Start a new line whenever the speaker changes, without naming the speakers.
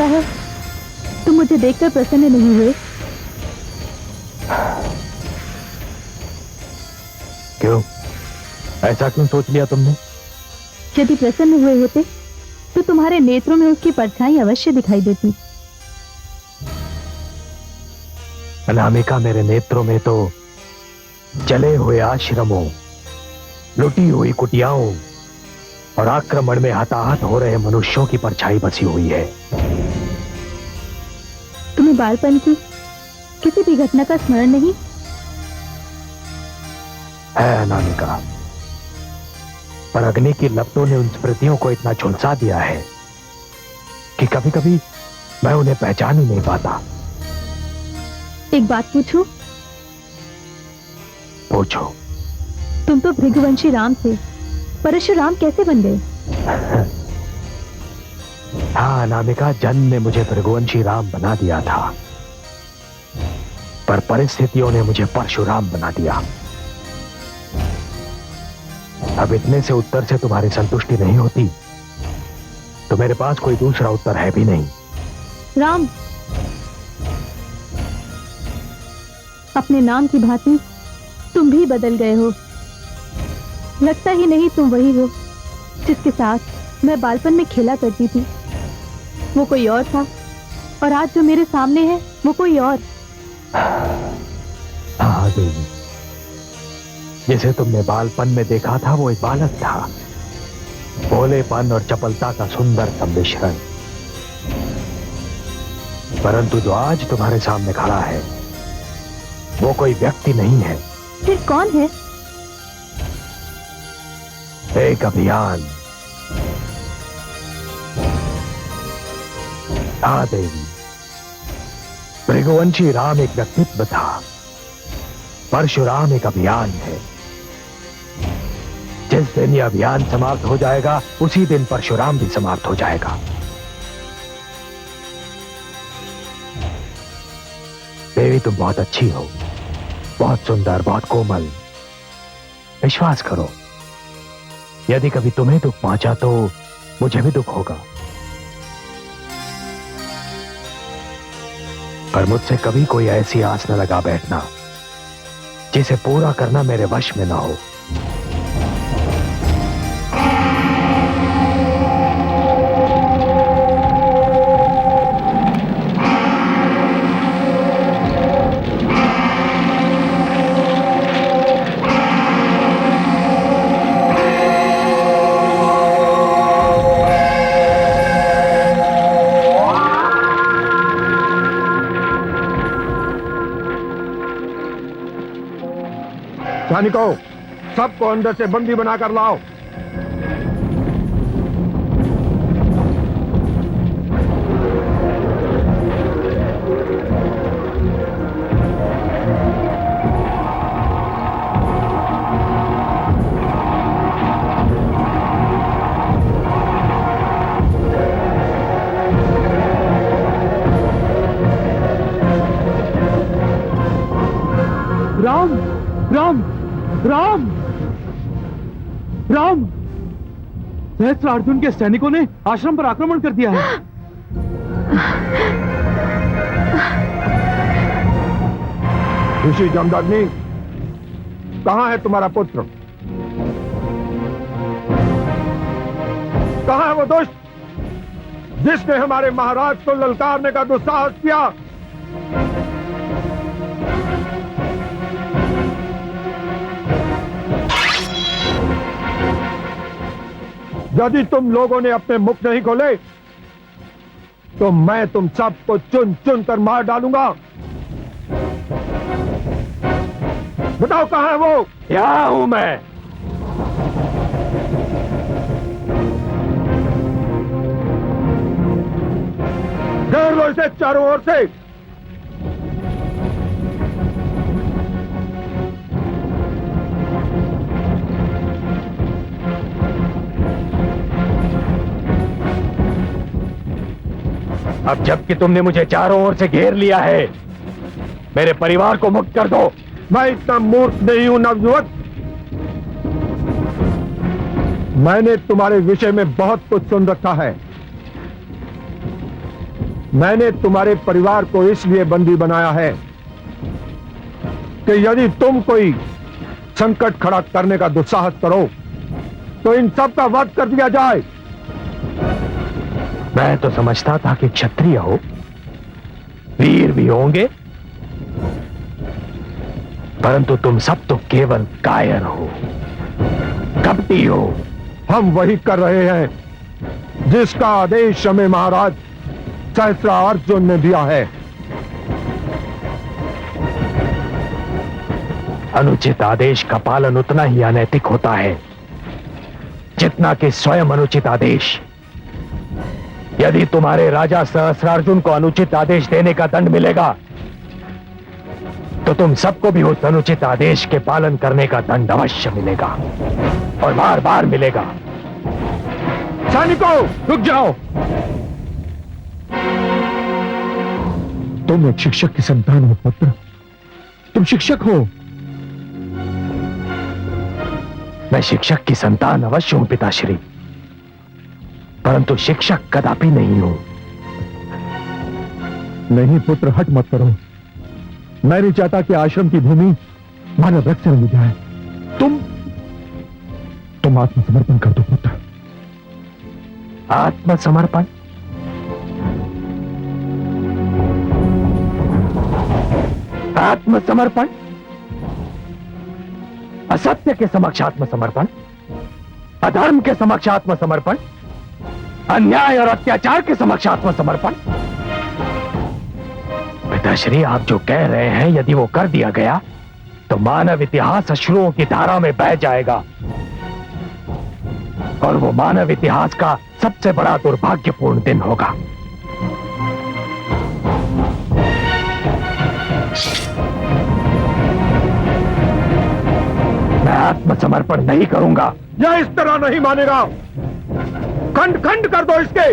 लगता है तुम मुझे देखकर प्रसन्न नहीं हुए।
क्यों? ऐसा क्यों सोच लिया तुमने?
यदि प्रसन्न हुए होते तो तुम्हारे नेत्रों में उसकी परछाई अवश्य दिखाई देती।
अनामिका, मेरे नेत्रों में तो जले हुए आश्रमों, लुटी हुई कुटियाओं और आक्रमण में हताहत हो रहे मनुष्यों की परछाई बसी हुई है।
तुम्हें बालपन की किसी भी घटना का स्मरण नहीं?
है अनामिका, पर अग्नि की लपटों ने उन स्मृतियों को इतना झुलसा दिया है कि कभी कभी मैं उन्हें पहचान ही नहीं पाता।
एक बात पूछूं?
पूछो।
तुम तो भृगुवंशी राम थे, परशुराम कैसे बन गए?
हाँ अनामिका, जन्म ने मुझे भृगुवंशी राम बना दिया था, पर परिस्थितियों ने मुझे परशुराम बना दिया। अब इतने से उत्तर से तुम्हारी संतुष्टि नहीं होती तो मेरे पास कोई दूसरा उत्तर है भी नहीं।
राम, अपने नाम की भांति तुम भी बदल गए हो। लगता ही नहीं तुम वही हो जिसके साथ मैं बालपन में खेला करती थी। वो कोई और था और आज जो मेरे सामने है वो कोई और।
हाँ देवी, जिसे तुमने बालपन में देखा था वो एक बालक था, भोलेपन और चपलता का सुंदर सम्मिश्रण। परंतु जो आज तुम्हारे सामने खड़ा है वो कोई व्यक्ति नहीं है।
फिर कौन है?
एक अभियान। हाँ देवी, भृगुवंशी राम एक व्यक्तित्व था, परशुराम एक अभियान है। जिस दिन यह अभियान समाप्त हो जाएगा उसी दिन परशुराम भी समाप्त हो जाएगा। देवी, तुम बहुत अच्छी हो, बहुत सुंदर, बहुत कोमल। विश्वास करो, यदि कभी तुम्हें दुख पहुंचा तो मुझे भी दुख होगा, पर मुझसे कभी कोई ऐसी आस न लगा बैठना जिसे पूरा करना मेरे वश में न हो।
सैनिकों, सबको अंदर से बंदी बनाकर लाओ।
राम, राम, राम, राम! सहस्त्रार्जुन के सैनिकों ने आश्रम पर आक्रमण कर दिया है।
ऋषि जमदग्नि, कहां है तुम्हारा पुत्र? कहां है वो दुष्ट जिसने हमारे महाराज को ललकारने का दुस्साहस किया? यदि तुम लोगों ने अपने मुख नहीं खोले तो मैं तुम सबको चुन चुन कर मार डालूंगा। बताओ कहां है वो?
यहाँ हूं मैं।
घेर लो इसे चारों ओर से।
अब जबकि तुमने मुझे चारों ओर से घेर लिया है, मेरे परिवार को मुक्त कर दो।
मैं इतना मूर्ख नहीं हूं नवयुवक। मैंने तुम्हारे विषय में बहुत कुछ सुन रखा है। मैंने तुम्हारे परिवार को इसलिए बंदी बनाया है कि यदि तुम कोई संकट खड़ा करने का दुस्साहस करो तो इन सब का वध कर दिया जाए।
मैं तो समझता था कि क्षत्रिय हो, वीर भी होंगे, परंतु तुम सब तो केवल कायर हो, कपटी हो।
हम वही कर रहे हैं जिसका आदेश हमें महाराज सहस्त्रार्जुन ने दिया है।
अनुचित आदेश का पालन उतना ही अनैतिक होता है जितना कि स्वयं अनुचित आदेश। यदि तुम्हारे राजा सहस्त्रार्जुन को अनुचित आदेश देने का दंड मिलेगा तो तुम सबको भी उस अनुचित आदेश के पालन करने का दंड अवश्य मिलेगा और बार बार मिलेगा।
सैनिकों,
रुक जाओ।
तुम एक शिक्षक की संतान हो पुत्र, तुम शिक्षक हो।
मैं शिक्षक की संतान अवश्य हूं पिताश्री, परंतु शिक्षक कदापि नहीं हूं।
नहीं पुत्र, हट मत करो। मैं नहीं चाहता कि आश्रम की भूमि मानव रक्त से रंगी जाए। तुम आत्मसमर्पण कर दो पुत्र।
आत्मसमर्पण? आत्मसमर्पण? असत्य के समक्ष आत्मसमर्पण, अधर्म के समक्ष आत्मसमर्पण, अन्याय और अत्याचार के समक्ष आत्मसमर्पण। पिताश्री, आप जो कह रहे हैं यदि वो कर दिया गया तो मानव इतिहास अश्रुओं की धारा में बह जाएगा और वो मानव इतिहास का सबसे बड़ा दुर्भाग्यपूर्ण दिन होगा। मैं आत्मसमर्पण नहीं करूंगा।
यह इस तरह नहीं मानेगा। खंड खंड कर दो इसके।